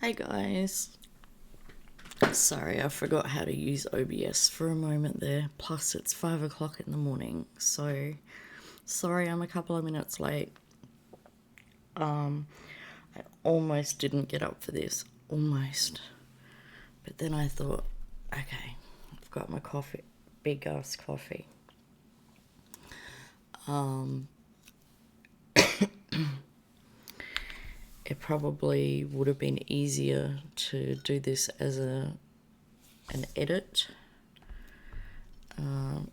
Hey guys, sorry I forgot how to use OBS for a moment there, plus it's 5 o'clock in the morning, so sorry I'm a couple of minutes late. I almost didn't get up for this, almost, but then I thought, okay, I've got my coffee, big ass coffee. It probably would have been easier to do this as an edit.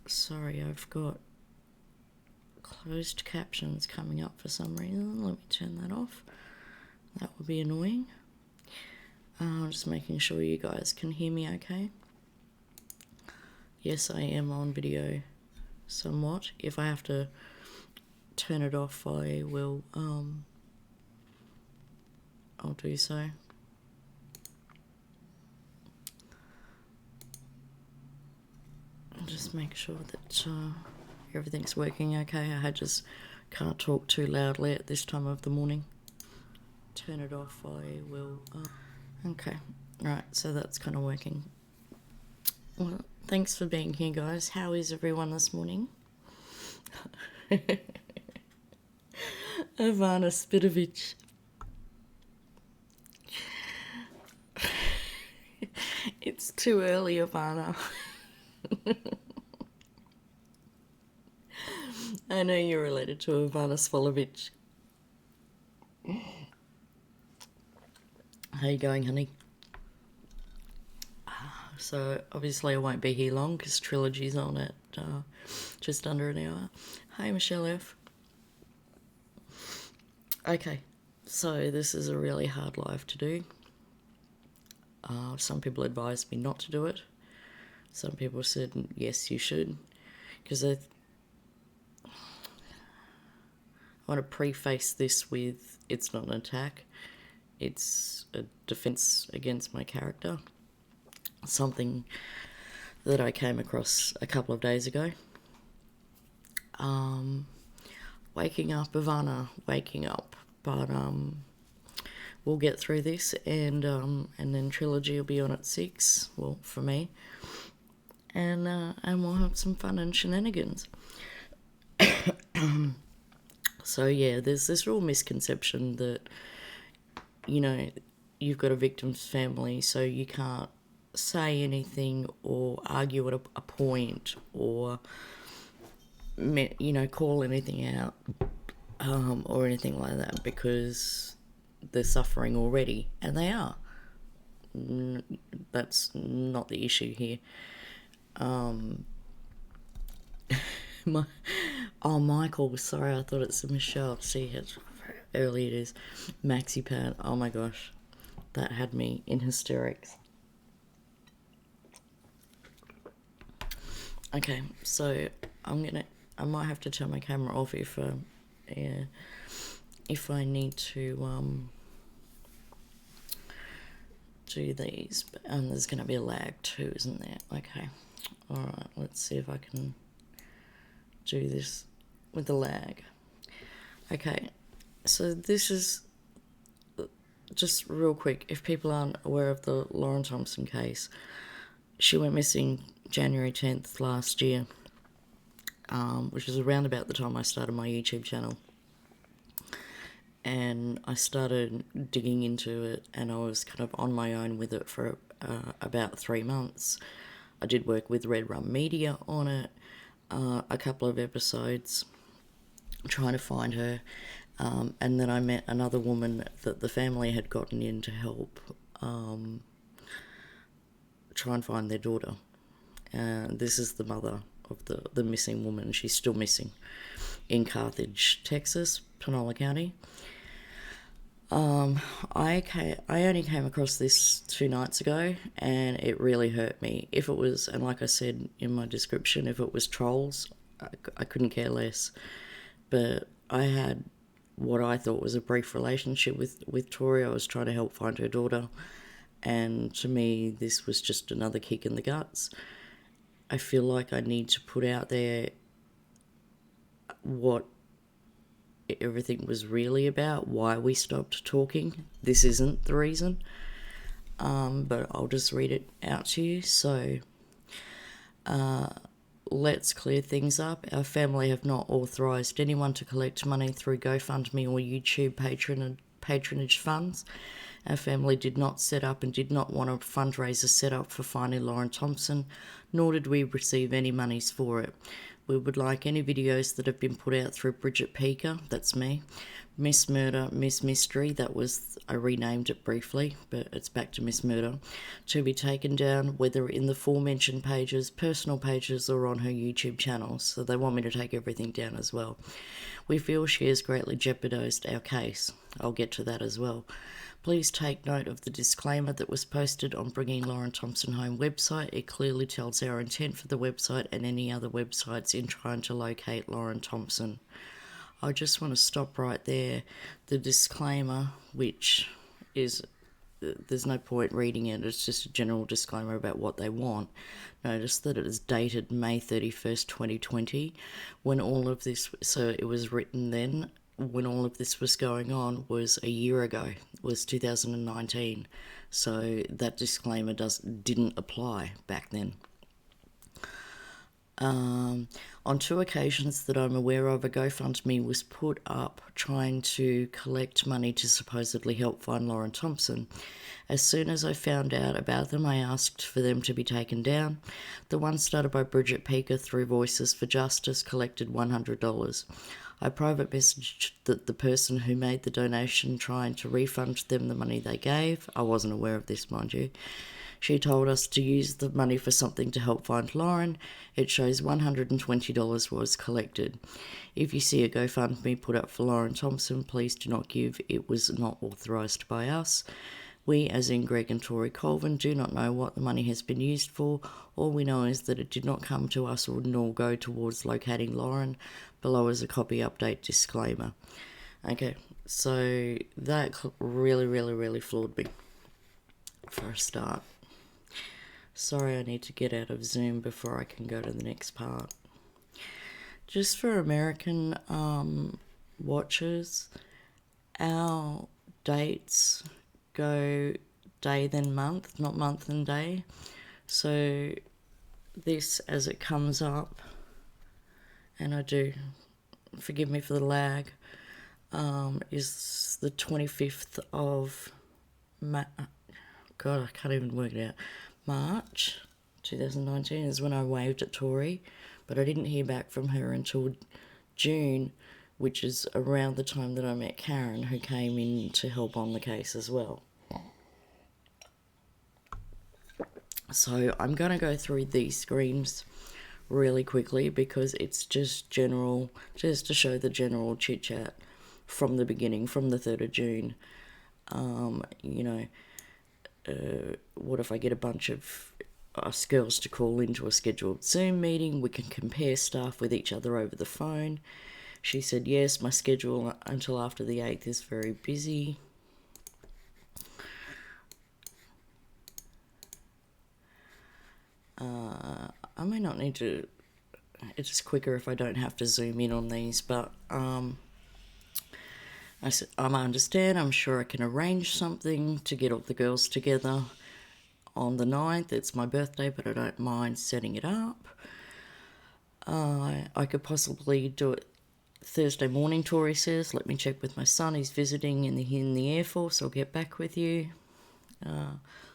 Sorry, I've got closed captions coming up for some reason. Let me turn that off. That would be annoying. Just making sure you guys can hear me okay. Yes, I am on video somewhat. If I have to turn it off, I will, I'll do so. Just make sure that everything's working okay. I just can't talk too loudly at this time of the morning. Turn it off, I will. Okay, right, so that's kind of working. Well, thanks for being here, guys. How is everyone this morning? Ivana Spitovich. It's too early, Ivana. I know you're related to Ivana Svolovich. How you going, honey? So obviously I won't be here long because Trilogy's on at just under an hour. Hi, Michelle F. Okay, so this is a really hard live to do. Some people advised me not to do it. Some people said, yes, you should. Because I want to preface this with, it's not an attack. It's a defense against my character. Something that I came across a couple of days ago. Waking up, Ivana, waking up. But we'll get through this, and then Trilogy will be on at 6, well, for me. And we'll have some fun and shenanigans. So yeah, there's this real misconception that, you know, you've got a victim's family, so you can't say anything or argue at a point or, you know, call anything out or anything like that because they're suffering already, and they are. That's not the issue here. Michael, sorry, I thought it's Michelle. See how early it is. Maxi Pad, oh my gosh, that had me in hysterics. Okay, so I might have to turn my camera off if I need to do these, and there's going to be a lag too, isn't there? Okay, alright, let's see if I can do this with the lag. Okay, so this is just real quick, if people aren't aware of the Lauren Thompson case, she went missing January 10th last year, which was around about the time I started my YouTube channel. And I started digging into it, and I was kind of on my own with it for about 3 months. I did work with Red Rum Media on it, a couple of episodes, trying to find her. And then I met another woman that the family had gotten in to help try and find their daughter. This is the mother of the missing woman. She's still missing in Carthage, Texas, Panola County. I only came across this 2 nights ago, and it really hurt me. If it was, and like I said in my description, if it was trolls, I couldn't care less. But I had what I thought was a brief relationship with Tori. I was trying to help find her daughter, and to me, this was just another kick in the guts. I feel like I need to put out there what everything was really about, why we stopped talking. This isn't the reason. but I'll just read it out to you. So, let's clear things up. Our family have not authorised anyone to collect money through GoFundMe or YouTube patronage funds. Our family did not set up and did not want a fundraiser set up for finding Lauren Thompson, nor did we receive any monies for it. We would like any videos that have been put out through Bridget Peaker, that's me, Miss Murder, Miss Mystery, I renamed it briefly, but it's back to Miss Murder, to be taken down, whether in the aforementioned pages, personal pages, or on her YouTube channel. So they want me to take everything down as well. We feel she has greatly jeopardised our case. I'll get to that as well. Please take note of the disclaimer that was posted on Bringing Lauren Thompson Home website. It clearly tells our intent for the website and any other websites in trying to locate Lauren Thompson. I just want to stop right there. The disclaimer, which is, there's no point reading it, it's just a general disclaimer about what they want. Notice that it is dated May 31st, 2020, when all of this, so it was written then, when all of this was going on was a year ago, was 2019. So that disclaimer didn't apply back then. On 2 occasions that I'm aware of, a GoFundMe was put up trying to collect money to supposedly help find Lauren Thompson. As soon as I found out about them, I asked for them to be taken down. The one started by Bridget Peaker through Voices for Justice collected $100. I private messaged the person who made the donation trying to refund them the money they gave. I wasn't aware of this, mind you. She told us to use the money for something to help find Lauren. It shows $120 was collected. If you see a GoFundMe put up for Lauren Thompson, please do not give. It was not authorised by us. We, as in Greg and Tori Colvin, do not know what the money has been used for. All we know is that it did not come to us or nor go towards locating Lauren. Below is a copy update disclaimer. Okay, so that really floored me for a start. Sorry, I need to get out of Zoom before I can go to the next part. Just for American watchers, our dates go day then month, not month and day. So this, as it comes up, and I do, forgive me for the lag, is the 25th of God, I can't even work it out. March 2019 is when I waved at Tori, but I didn't hear back from her until June, which is around the time that I met Karen, who came in to help on the case as well. So I'm going to go through these screens really quickly because it's just general, just to show the general chit-chat from the beginning, from the 3rd of June. What if I get a bunch of us girls to call into a scheduled Zoom meeting? We can compare stuff with each other over the phone. She said, yes, my schedule until after the 8th is very busy. I may not need to, it's just quicker if I don't have to zoom in on these, but I said, I understand, I'm sure I can arrange something to get all the girls together on the 9th. It's my birthday, but I don't mind setting it up. I could possibly do it Thursday morning, Tori says. Let me check with my son. He's visiting in the Air Force. I'll get back with you.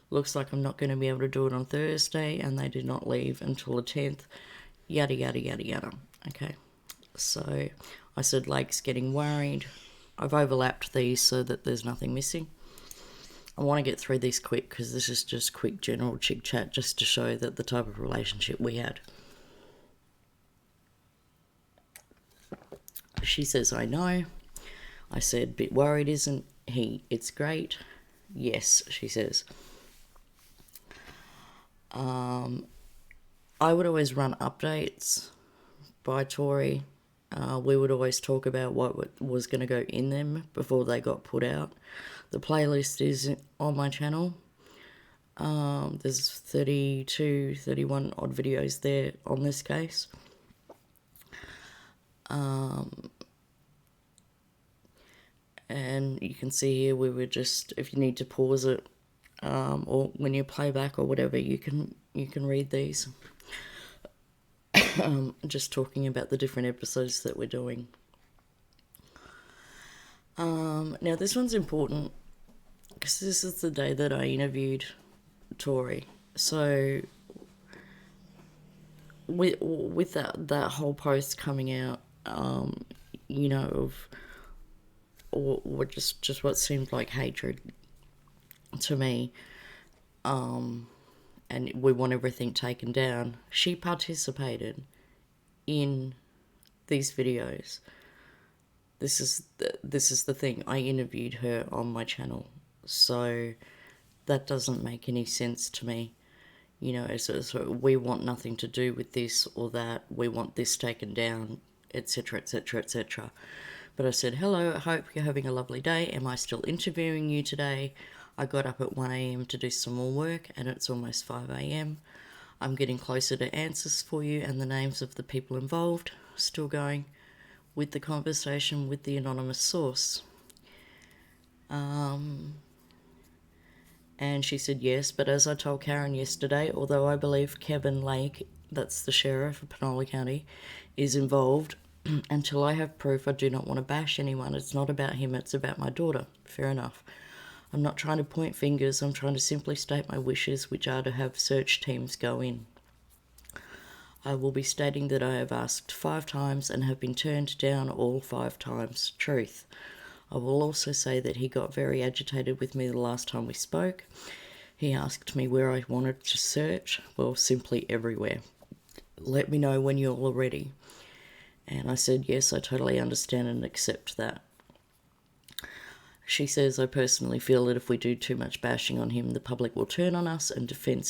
Looks like I'm not going to be able to do it on Thursday, and they did not leave until the 10th. Yada, yada, yada, yada. Okay. So I said, Lake's getting worried. I've overlapped these so that there's nothing missing. I want to get through these quick because this is just quick general chit chat just to show that the type of relationship we had. She says, I know. I said, bit worried, isn't he? It's great. Yes, she says. I would always run updates by Tori. We would always talk about what was going to go in them before they got put out. The playlist is on my channel. There's 32, 31 odd videos there on this case. And you can see here we were just, if you need to pause it, or when you play back or whatever, you can read these. Just talking about the different episodes that we're doing. Now this one's important because this is the day that I interviewed Tori. So with that whole post coming out, you know, of or just what seemed like hatred to me, and we want everything taken down. She participated in these videos. This is the thing. I interviewed her on my channel, so that doesn't make any sense to me. You know, so we want nothing to do with this or that. We want this taken down, etc., etc., etc. But I said, hello, I hope you're having a lovely day. Am I still interviewing you today? I got up at 1 a.m. to do some more work, and it's almost 5 a.m. I'm getting closer to answers for you and the names of the people involved. Still going with the conversation with the anonymous source. And she said yes, but as I told Karen yesterday, although I believe Kevin Lake, that's the sheriff of Penola County, is involved, until I have proof, I do not want to bash anyone. It's not about him, it's about my daughter. Fair enough. I'm not trying to point fingers, I'm trying to simply state my wishes, which are to have search teams go in. I will be stating that I have asked 5 times and have been turned down all 5 times. Truth. I will also say that he got very agitated with me the last time we spoke. He asked me where I wanted to search. Well, simply everywhere. Let me know when you're all ready. And I said, yes, I totally understand and accept that. She says, I personally feel that if we do too much bashing on him, the public will turn on us and defend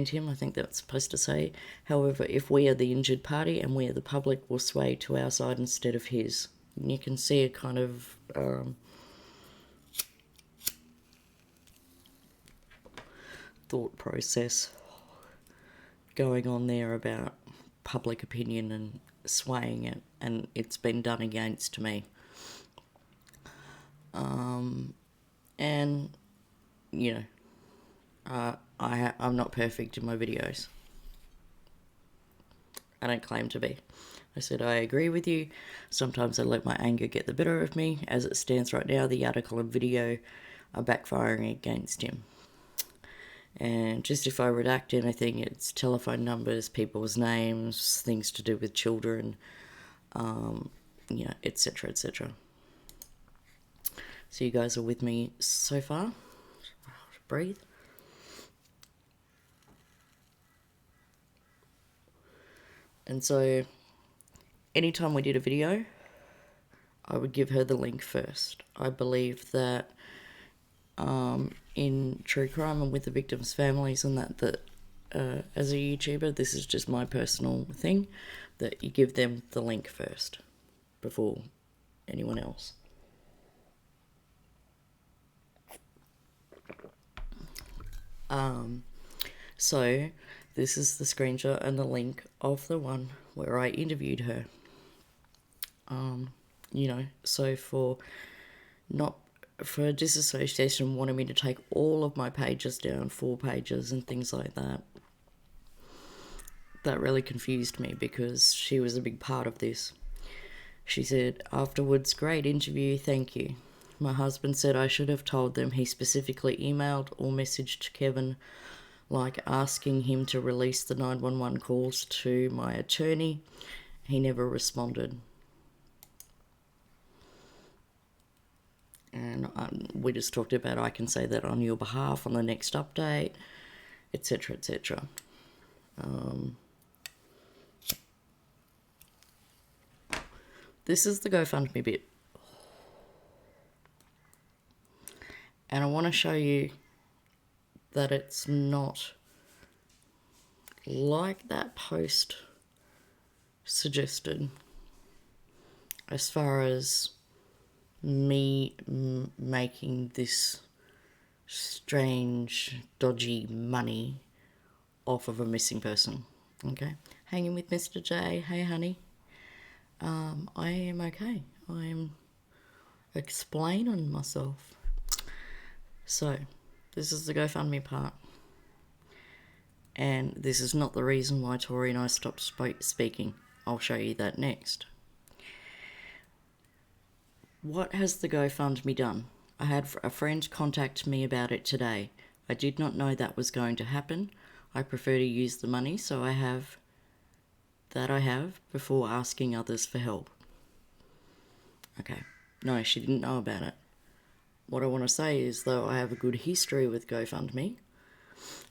him, I think that's supposed to say. However, if we are the injured party and we are the public, will sway to our side instead of his. And you can see a kind of thought process going on there about public opinion and swaying it, and it's been done against me. And, you know, I'm not perfect in my videos. I don't claim to be. I said, I agree with you. Sometimes I let my anger get the better of me. As it stands right now, the article and video are backfiring against him. And just if I redact anything, it's telephone numbers, people's names, things to do with children, you know, etc., etc. So you guys are with me so far? Breathe. And so anytime we did a video, I would give her the link first. I believe that in true crime and with the victims' families and that as a YouTuber, this is just my personal thing, that you give them the link first before anyone else. So this is the screenshot and the link of the one where I interviewed her. You know, so for disassociation wanting me to take all of my pages down, 4 pages and things like that, that really confused me because she was a big part of this. She said, afterwards, great interview, thank you. My husband said I should have told them. He specifically emailed or messaged Kevin, like asking him to release the 911 calls to my attorney. He never responded. And we just talked about I can say that on your behalf on the next update, etc., etc. This is the GoFundMe bit. And I want to show you that it's not like that post suggested as far as me making this strange, dodgy money off of a missing person. Okay? Hanging with Mr. J. Hey, honey. I am okay. I'm explaining myself. So, this is the GoFundMe part. And this is not the reason why Tori and I stopped speaking. I'll show you that next. What has the GoFundMe done? I had a friend contact me about it today. I did not know that was going to happen. I prefer to use the money so I have before asking others for help. Okay, no, she didn't know about it. What I want to say is, though, I have a good history with GoFundMe.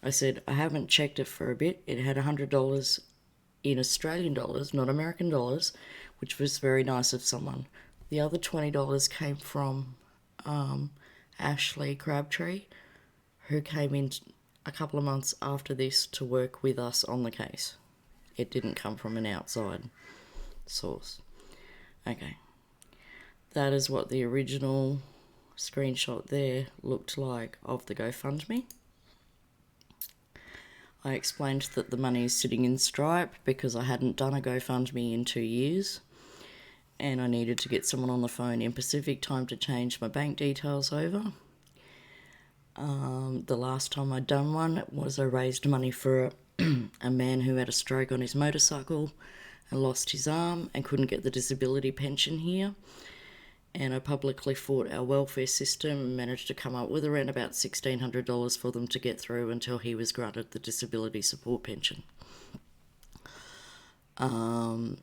I said I haven't checked it for a bit. It had $100 in Australian dollars, not American dollars, which was very nice of someone. The other $20 came from Ashley Crabtree, who came in a couple of months after this to work with us on the case. It didn't come from an outside source. Okay. That is what the original screenshot there looked like of the GoFundMe. I explained that the money is sitting in Stripe because I hadn't done a GoFundMe in 2 years and I needed to get someone on the phone in Pacific time to change my bank details over. The last time I'd done one was I raised money for a man who had a stroke on his motorcycle and lost his arm and couldn't get the disability pension here. And I publicly fought our welfare system and managed to come up with around about $1,600 for them to get through until he was granted the disability support pension. I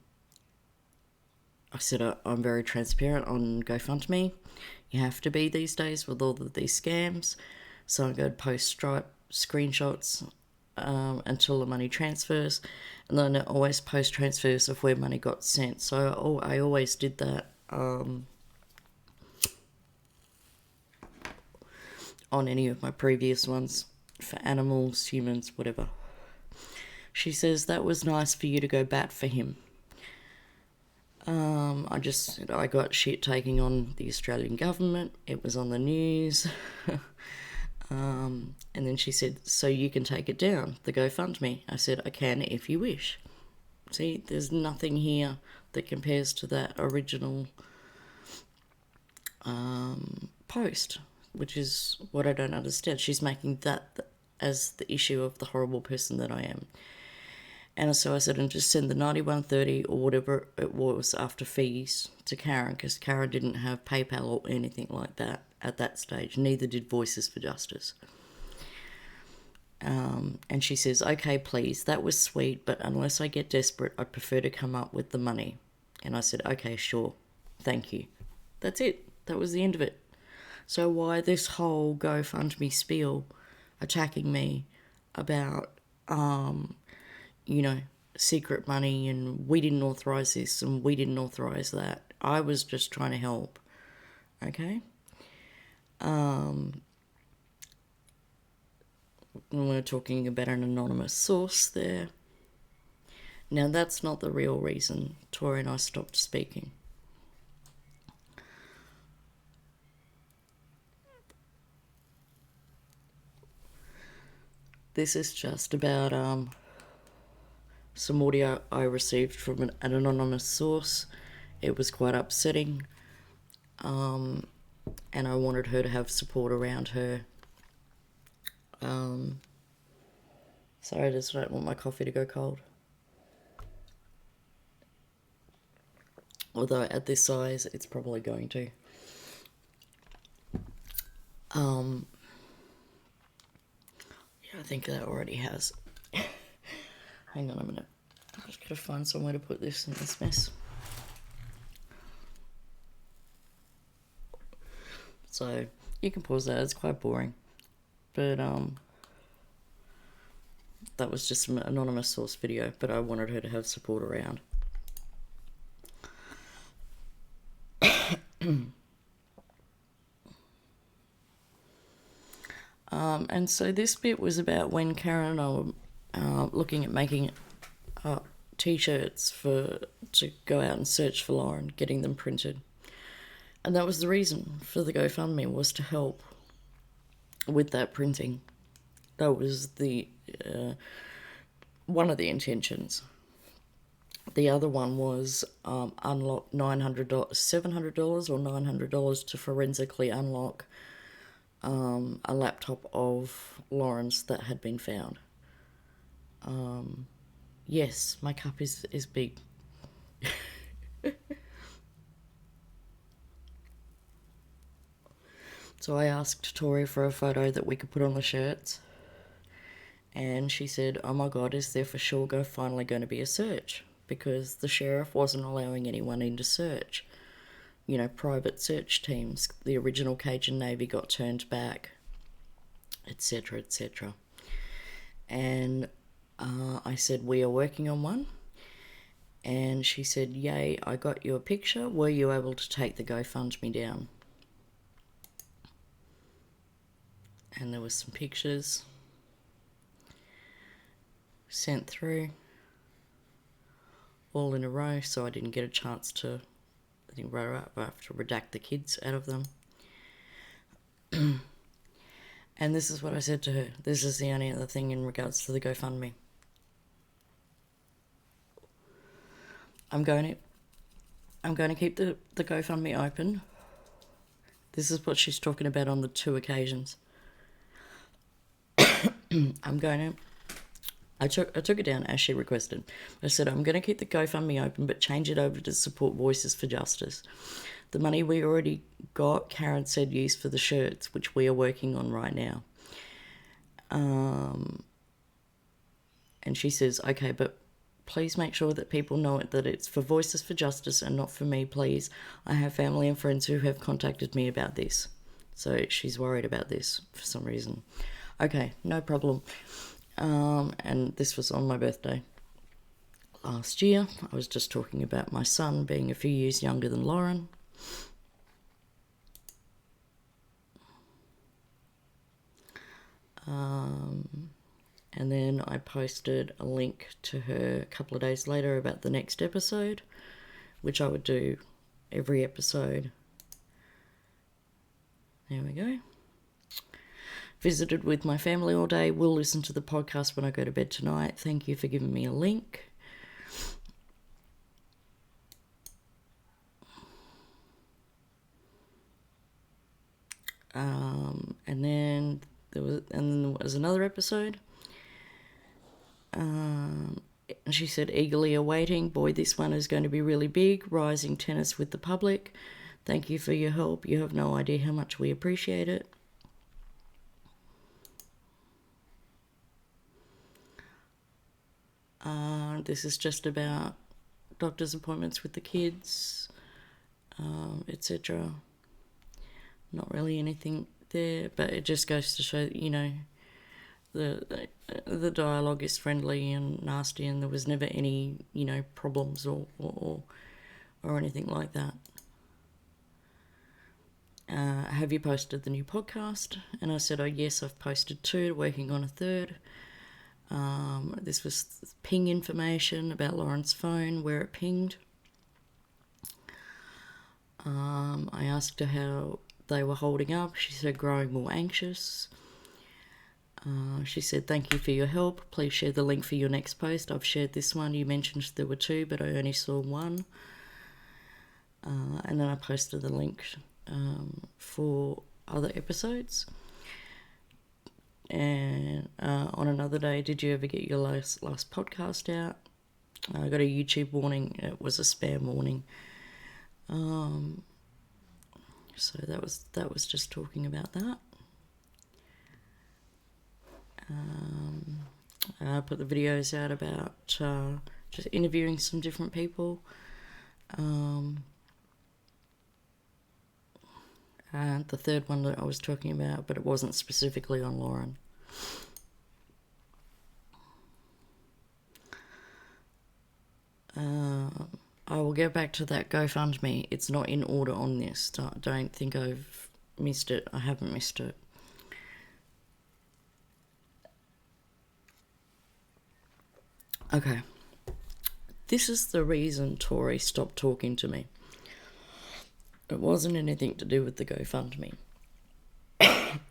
said I'm very transparent on GoFundMe. You have to be these days with all of these scams. So I'm going to post Stripe screenshots until the money transfers. And then I always post transfers of where money got sent. So I always did that. On any of my previous ones for animals, humans, whatever. She says that was nice for you to go bat for him. I got shit taking on the Australian government. It was on the news. And then she said, so you can take it down, the GoFundMe. I said, I can if you wish. See, there's nothing here that compares to that original post, which is what I don't understand. She's making that as the issue of the horrible person that I am. And so I said, and just send the $91.30 or whatever it was after fees to Karen, because Karen didn't have PayPal or anything like that at that stage. Neither did Voices for Justice. And she says, okay, please, that was sweet, but unless I get desperate, I'd prefer to come up with the money. And I said, okay, sure, thank you. That's it. That was the end of it. So why this whole GoFundMe spiel attacking me about, secret money and we didn't authorise this and we didn't authorise that? I was just trying to help, okay? We're talking about an anonymous source there. Now, that's not the real reason Tori and I stopped speaking. This is just about some audio I received from an anonymous source. It was quite upsetting, and I wanted her to have support around her. Sorry, I just don't want my coffee to go cold. Although at this size, it's probably going to. Yeah, I think that already has. Hang on a minute. I'm just going to find somewhere to put this in this mess. So, you can pause that. It's quite boring. But, that was just an anonymous source video, but I wanted her to have support around. And so this bit was about when Karen and I were looking at making t-shirts to go out and search for Lauren, getting them printed. And that was the reason for the GoFundMe, was to help with that printing. That was the one of the intentions. The other one was unlock $700 or $900 to forensically unlock a laptop of Lauren's that had been found. Yes, my cup is big. So I asked Tori for a photo that we could put on the shirts. And she said, oh my God, is there for sure finally going to be a search? Because the sheriff wasn't allowing anyone in to search. You know, private search teams. The original Cajun Navy got turned back, etc., etc. And I said, we are working on one. And she said, yay, I got you a picture. Were you able to take the GoFundMe down? And there was some pictures sent through all in a row, so I didn't get a chance to, I think, I have to redact the kids out of them. And this is what I said to her. This is the only other thing in regards to the GoFundMe. I'm going to keep the GoFundMe open. This is what she's talking about on the 2 occasions. I took it down as she requested. I said, I'm going to keep the GoFundMe open, but change it over to support Voices for Justice. The money we already got, Karen said, used for the shirts, which we are working on right now. And she says, okay, but please make sure that people know it, that it's for Voices for Justice and not for me, please. I have family and friends who have contacted me about this. So she's worried about this for some reason. Okay, no problem. And this was on my birthday last year. I was just talking about my son being a few years younger than Lauren. And then I posted a link to her a couple of days later about the next episode, which I would do every episode. There we go. Visited with my family all day. Will listen to the podcast when I go to bed tonight. Thank you for giving me a link. And then there was another episode. And she said, eagerly awaiting. Boy, this one is going to be really big. Rising tennis with the public. Thank you for your help. You have no idea how much we appreciate it. This is just about doctor's appointments with the kids, etc. Not really anything there, but it just goes to show, you know, the dialogue is friendly and nasty, and there was never any, you know, problems or anything like that. Have you posted the new podcast? And I said, oh yes, I've posted 2, working on a 3rd. This was ping information about Lauren's phone, where it pinged. I asked her how they were holding up. She said, growing more anxious. She said, thank you for your help. Please share the link for your next post. I've shared this one. You mentioned there were 2, but I only saw 1. And then I posted the link for other episodes. And on another day, did you ever get your last podcast out? I got a YouTube warning. It was a spam warning. So that was just talking about that. I put the videos out about just interviewing some different people. And the 3rd one that I was talking about, but it wasn't specifically on Lauren. I will get back to that GoFundMe. It's not in order on this. Don't think I've missed it. I haven't missed it. Okay. This is the reason Tori stopped talking to me. It wasn't anything to do with the GoFundMe.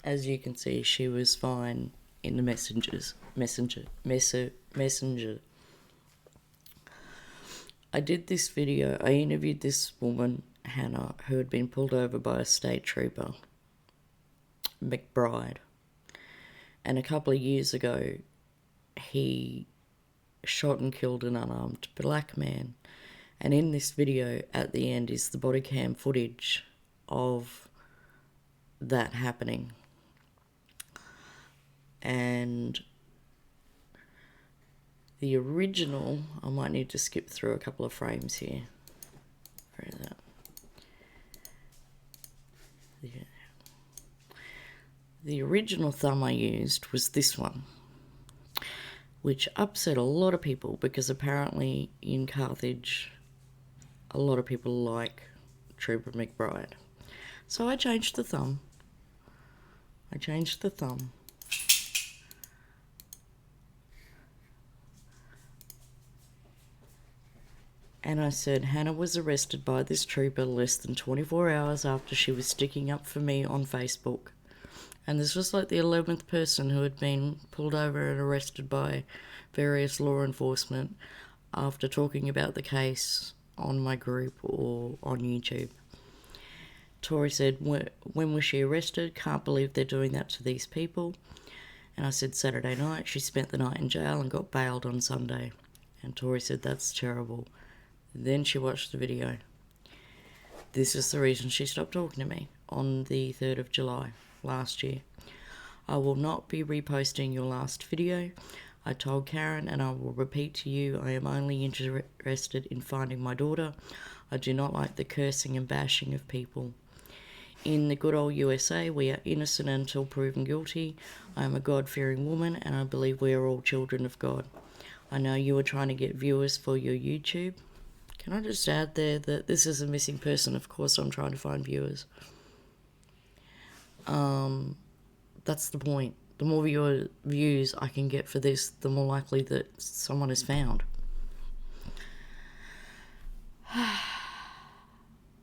As you can see, she was fine in the messenger. I did this video. I interviewed this woman, Hannah, who had been pulled over by a state trooper. McBride. And a couple of years ago, he shot and killed an unarmed black man. And in this video, at the end, is the body cam footage of that happening. And the original, I might need to skip through a couple of frames here. Where is that? Yeah. The original thumb I used was this one, which upset a lot of people because apparently in Carthage, a lot of people like Trooper McBride. So I changed the thumb. And I said, Hannah was arrested by this trooper less than 24 hours after she was sticking up for me on Facebook. And this was like the 11th person who had been pulled over and arrested by various law enforcement after talking about the case on my group or on YouTube. Tori said, when was she arrested? Can't believe they're doing that to these people. And I said, Saturday night. She spent the night in jail and got bailed on Sunday. And Tori said, that's terrible. Then she watched the video. This is the reason she stopped talking to me on the 3rd of July last year. I will not be reposting your last video. I told Karen, and I will repeat to you, I am only interested in finding my daughter. I do not like the cursing and bashing of people. In the good old USA, we are innocent until proven guilty. I am a God-fearing woman, and I believe we are all children of God. I know you are trying to get viewers for your YouTube. Can I just add there that this is a missing person? Of course I'm trying to find viewers. That's the point. The more views I can get for this, the more likely that someone is found.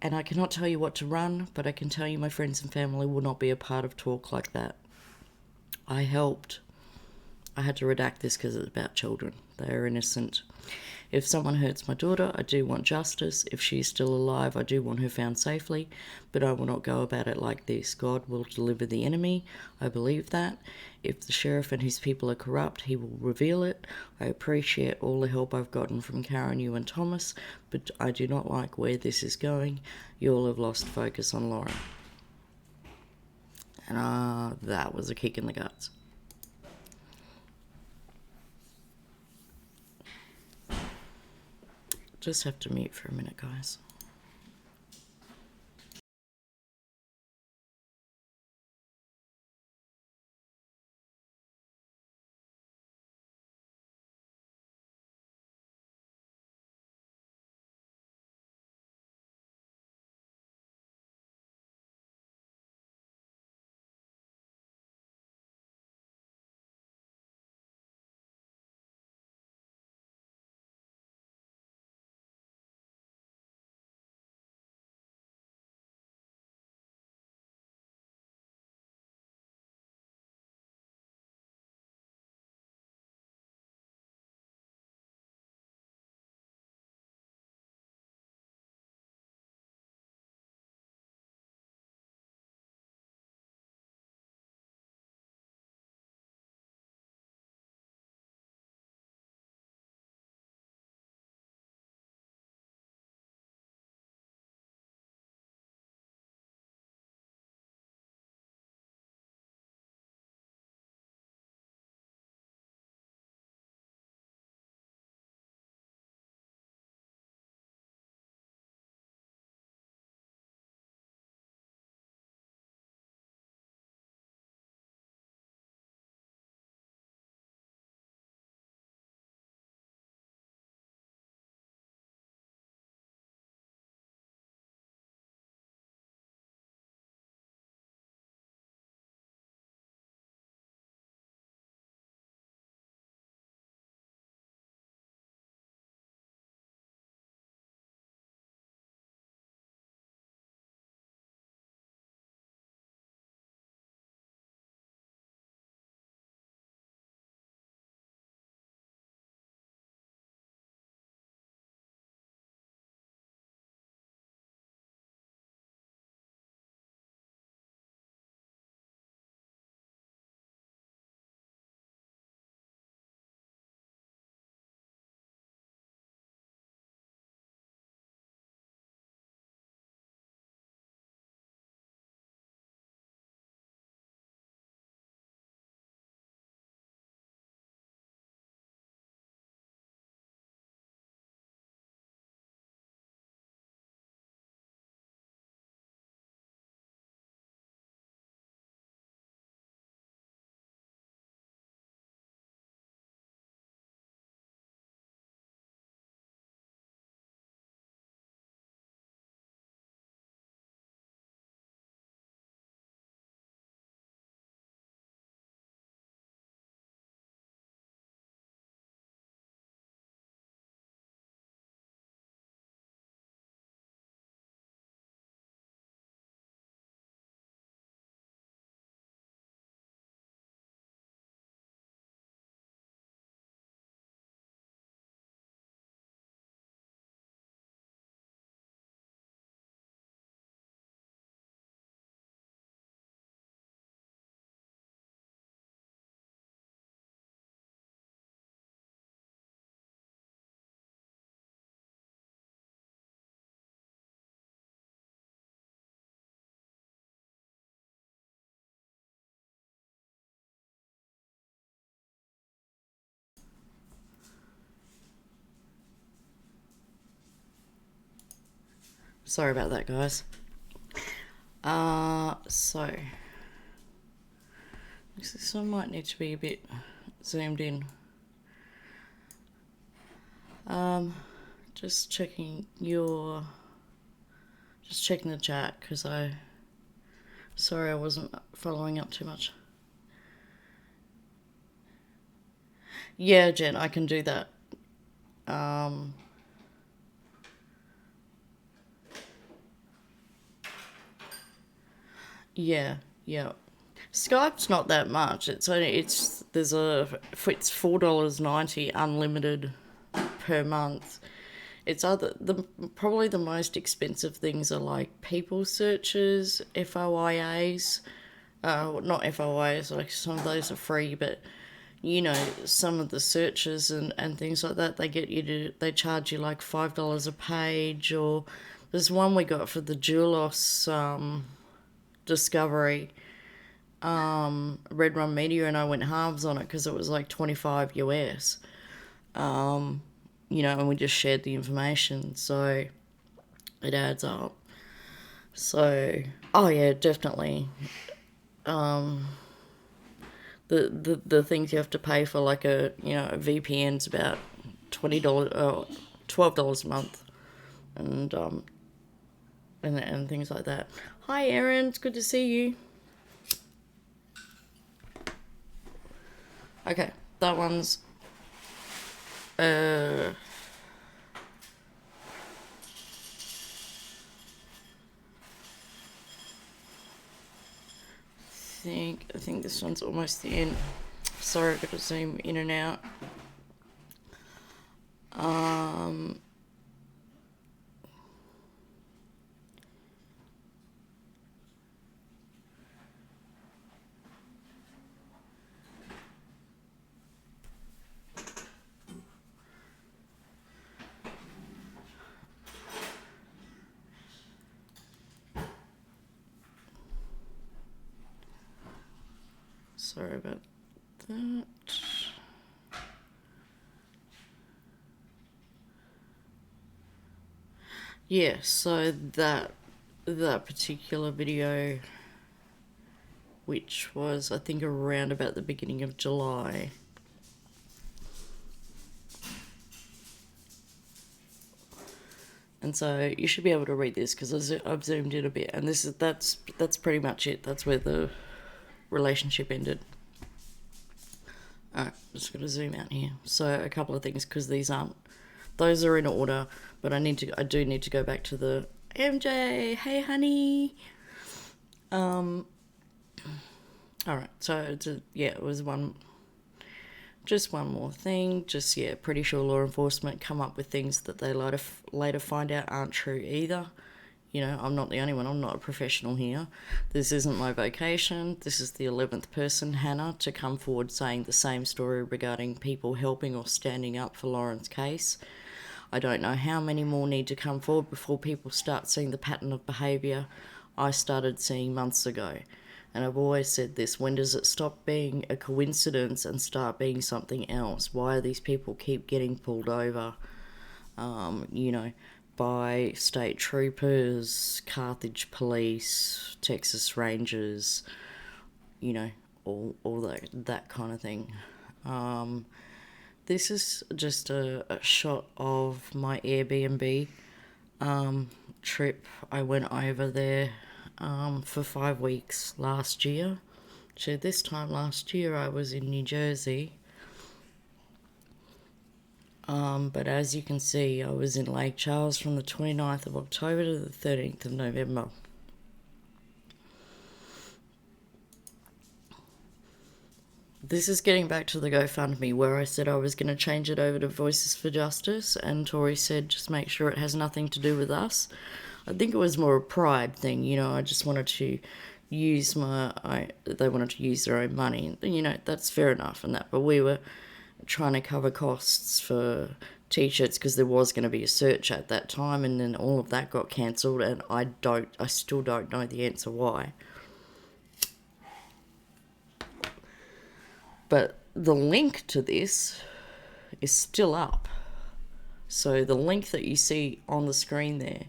And I cannot tell you what to run, but I can tell you my friends and family will not be a part of talk like that. I helped. I had to redact this because it's about children. They are innocent. If someone hurts my daughter, I do want justice. If she is still alive, I do want her found safely, but I will not go about it like this. God will deliver the enemy. I believe that. If the sheriff and his people are corrupt, he will reveal it. I appreciate all the help I've gotten from Karen, you and Thomas, but I do not like where this is going. You all have lost focus on Lauren. And that was a kick in the guts. Just have to mute for a minute, guys. Sorry about that, guys. So this one might need to be a bit zoomed in. Just checking the chat, because sorry I wasn't following up too much. Yeah, Jen, I can do that. Yeah. Skype's not that much. It's $4.90 unlimited per month. It's probably the most expensive things are like people searches, FOIAs. Not FOIAs, like some of those are free, but some of the searches and things like that, they charge you like $5 a page. Or there's one we got for the Julos discovery, Red Run Media, and I went halves on it because it was like 25 US. And we just shared the information, so it adds up. So, oh yeah, definitely. The things you have to pay for, like a VPN's about $20, $12 a month, and things like that. Hi, Erin, it's good to see you. Okay, that one's I think this one's almost the end. Sorry, I've got to zoom in and out. Sorry about that. Yeah, so that particular video, which was, I think, around about the beginning of July. And so you should be able to read this because I've zoomed in a bit, and that's pretty much it. That's where the relationship ended. Alright, just going to zoom out here. So a couple of things, because those are in order, but I do need to go back to the MJ. Hey, honey. Alright, so it was just one more thing. Pretty sure law enforcement come up with things that they later find out aren't true either. I'm not the only one. I'm not a professional here. This isn't my vocation. This is the 11th person, Hannah, to come forward saying the same story regarding people helping or standing up for Lauren's case. I don't know how many more need to come forward before people start seeing the pattern of behaviour I started seeing months ago. And I've always said this: when does it stop being a coincidence and start being something else? Why are these people keep getting pulled over? By state troopers, Carthage police, Texas Rangers, all that kind of thing. This is just a shot of my Airbnb trip. I went over there for 5 weeks last year. So this time last year I was in New Jersey. But as you can see, I was in Lake Charles from the 29th of October to the 13th of November. This is getting back to the GoFundMe, where I said I was going to change it over to Voices for Justice, and Tori said just make sure it has nothing to do with us. I think it was more a pride thing, I just wanted to use they wanted to use their own money. That's fair enough and that, but we were trying to cover costs for t-shirts because there was going to be a search at that time, and then all of that got cancelled, and I still don't know the answer why. But the link to this is still up. So the link that you see on the screen there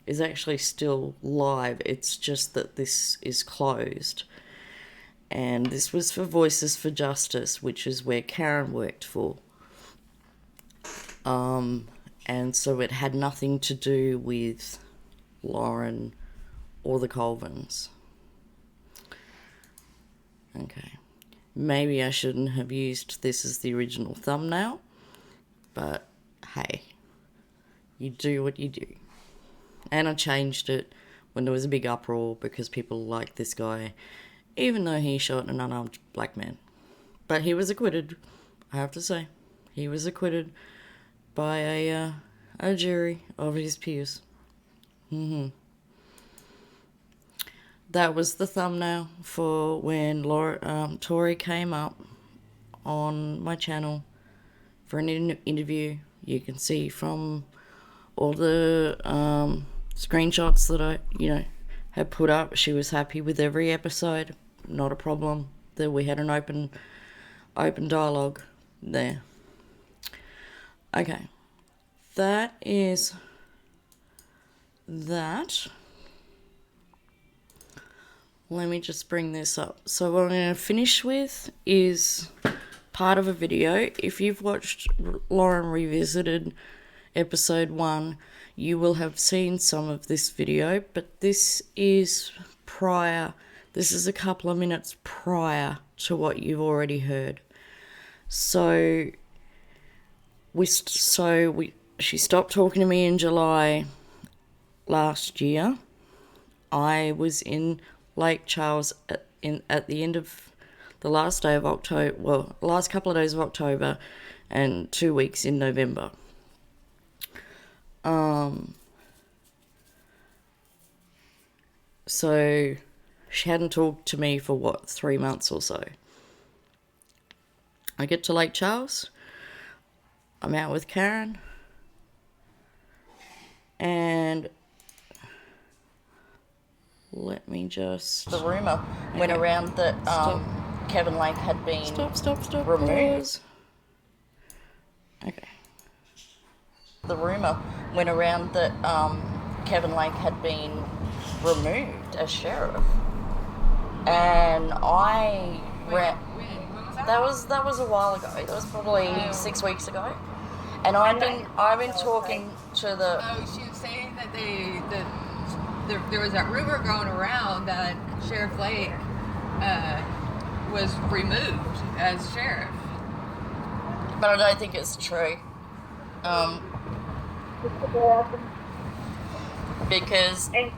is actually still live. It's just that this is closed. And this was for Voices for Justice, which is where Karen worked for. And so it had nothing to do with Lauren or the Colvins. Okay. Maybe I shouldn't have used this as the original thumbnail, but hey, you do what you do. And I changed it when there was a big uproar because people liked this guy, even though he shot an unarmed black man. But he was acquitted, I have to say. He was acquitted by a jury of his peers. That was the thumbnail for when Tori came up on my channel for an interview. You can see from all the screenshots that I, had put up, she was happy with every episode. Not a problem. That we had an open dialogue there. Okay. That is that. Let me just bring this up. So what I'm going to finish with is part of a video. If you've watched Lauren Revisited episode 1, you will have seen some of this video, but this is prior. This is a couple of minutes prior to what you've already heard. So she stopped talking to me in July last year. I was in Lake Charles at the end of the last day of October, well, last couple of days of October and 2 weeks in November. So she hadn't talked to me for 3 months or so. I get to Lake Charles. I'm out with Karen. And let me just... The rumour went around that Kevin Lake had been removed. Okay. The rumour went around that Kevin Lake had been removed as sheriff. And I ran... That was a while ago. That was probably 6 weeks ago. And I've been talking to the... Oh, she was saying that there was that rumor going around that Sheriff Lake was removed as sheriff. But I don't think it's true. Because... And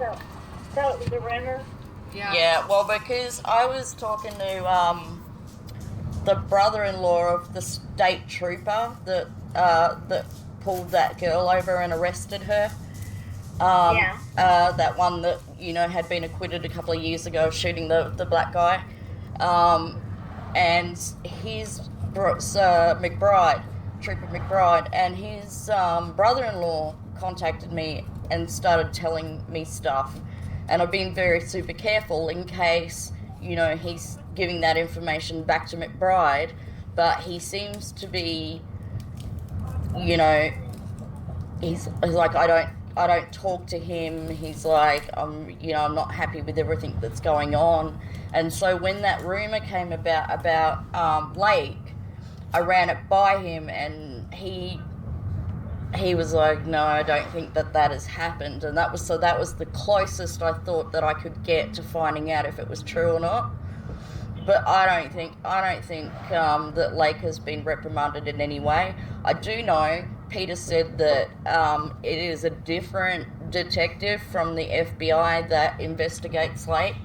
so it was a rumor? Yeah, well, because I was talking to the brother-in-law of the state trooper that pulled that girl over and arrested her. That one that, had been acquitted a couple of years ago of shooting the black guy. And his McBride, Trooper McBride, and his brother-in-law contacted me and started telling me stuff. And I've been very super careful in case, he's giving that information back to McBride, but he seems to be, he's like, I don't talk to him. He's like, I'm not happy with everything that's going on. And so when that rumor came about Lake, I ran it by him, and he was like, no, I don't think that has happened. And that was the closest I thought that I could get to finding out if it was true or not. But I don't think that Lake has been reprimanded in any way. I do know Peter said that it is a different detective from the FBI that investigates Lake.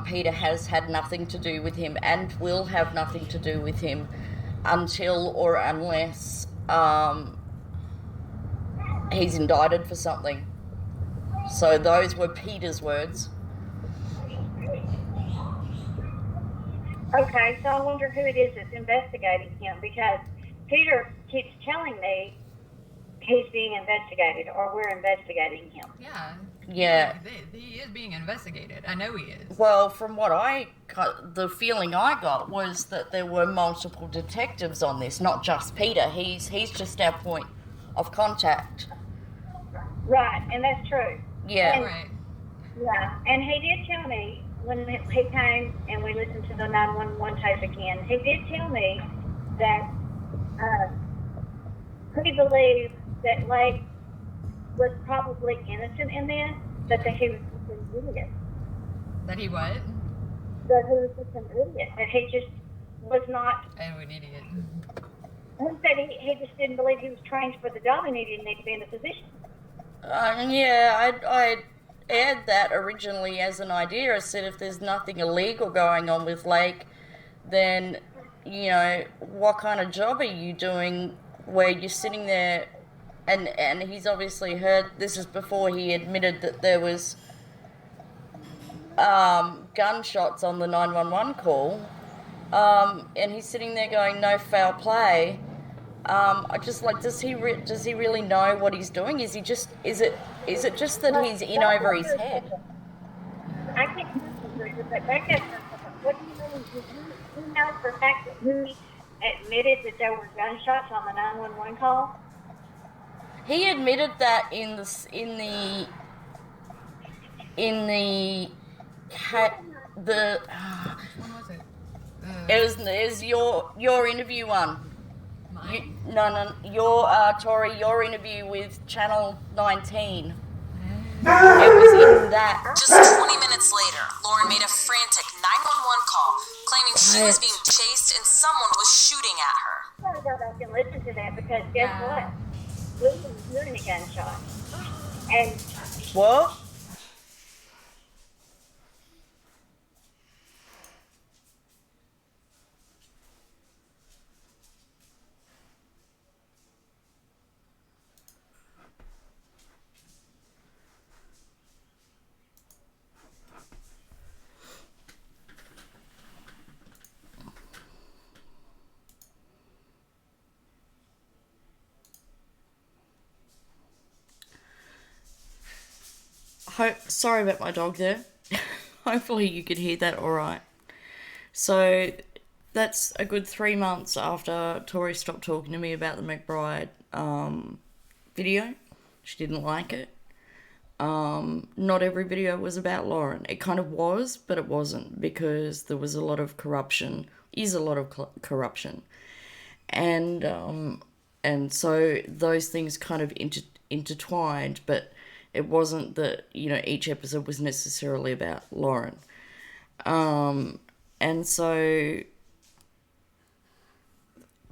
Peter has had nothing to do with him and will have nothing to do with him until or unless he's indicted for something. So those were Peter's words. Okay, so I wonder who it is that's investigating him, because Peter keeps telling me he's being investigated, or we're investigating him. Yeah. He is being investigated. I know he is. Well, from what I got, the feeling I got was that there were multiple detectives on this, not just Peter. He's just our point of contact. Right, and that's true. Yeah. Right. Yeah, and he did tell me when he came and we listened to the 911 tape again, he did tell me that he believed that Lake was probably innocent in this, but that he was just an idiot. That he what? That he was just an idiot. That he just was not. Oh, an idiot. He said he just didn't believe he was trained for the job and he didn't need to be in the position. Yeah, I aired that originally as an idea. I said if there's nothing illegal going on with Lake, then, you know, what kind of job are you doing where you're sitting there and he's obviously heard, this is before he admitted that there was gunshots on the 911 call, and he's sitting there going, no foul play. I just like, does he really know what he's doing? Is it just that he's in over his head? I can't agree with that. Back up. What do you mean? Did you know for a fact that he admitted that there were gunshots on the 911 call? He admitted that in the When was it? it was your interview one. Mine? Tori, your interview with Channel 19. It was in that. Just 20 minutes later, Lauren made a frantic 911 call, claiming she was being chased and someone was shooting at her. I gotta go back and listen to that because guess what? We didn't hear any gunshots. And What? Sorry about my dog there. Hopefully you could hear that all right. So that's a good 3 months after Tori stopped talking to me about the McBride video. She didn't like it. Not every video was about Lauren. It kind of was, but it wasn't, because there was a lot of corruption. And so those things kind of intertwined, but it wasn't that, you know, each episode was necessarily about Lauren. And so,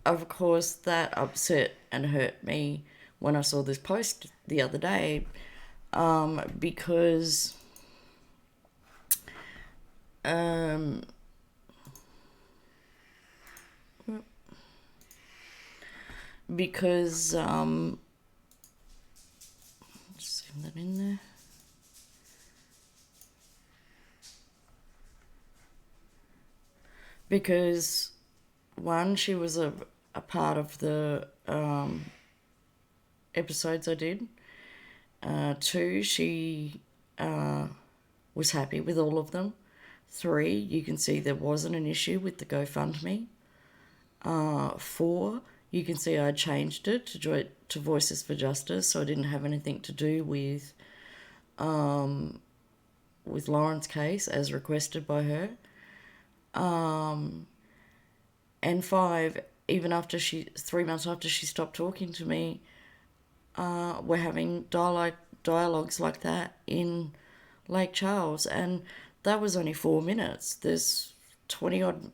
of course, that upset and hurt me when I saw this post the other day, because just zoom that in there. Because one, she was a part of the episodes I did. Two, she was happy with all of them. Three, you can see there wasn't an issue with the GoFundMe. Four, you can see I changed it to Voices for Justice, so I didn't have anything to do with Lauren's case as requested by her. And five, even after 3 months after she stopped talking to me, we're having dialogues like that in Lake Charles, and that was only 4 minutes. There's 20 odd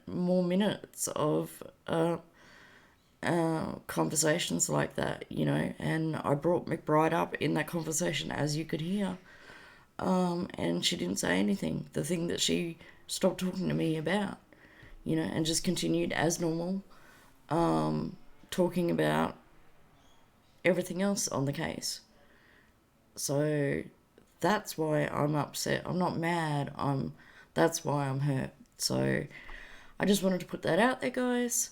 more minutes of conversations like that, you know, and I brought McBride up in that conversation, as you could hear, and she didn't say anything. The thing that she stopped talking to me about, you know, and just continued as normal, talking about everything else on the case. So that's why I'm upset. I'm not mad. That's why I'm hurt. So I just wanted to put that out there, guys.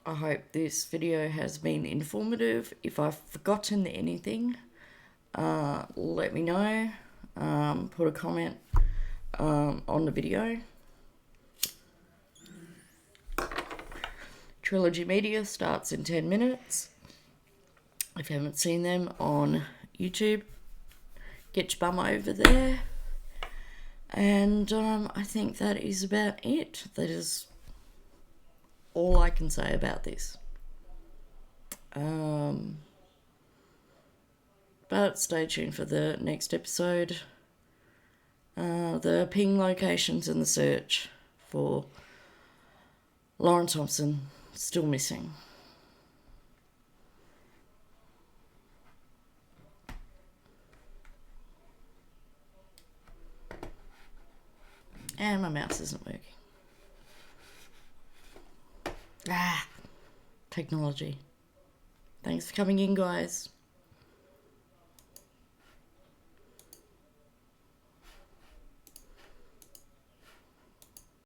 I hope this video has been informative. If I've forgotten anything, let me know. Put a comment on the video. Trilogy Media starts in 10 minutes. If you haven't seen them on YouTube, get your bum over there. And I think that is about it. That is all I can say about this. But stay tuned for the next episode. The ping locations and the search for Lauren Thompson still missing. And my mouse isn't working. Technology. Thanks for coming in, guys.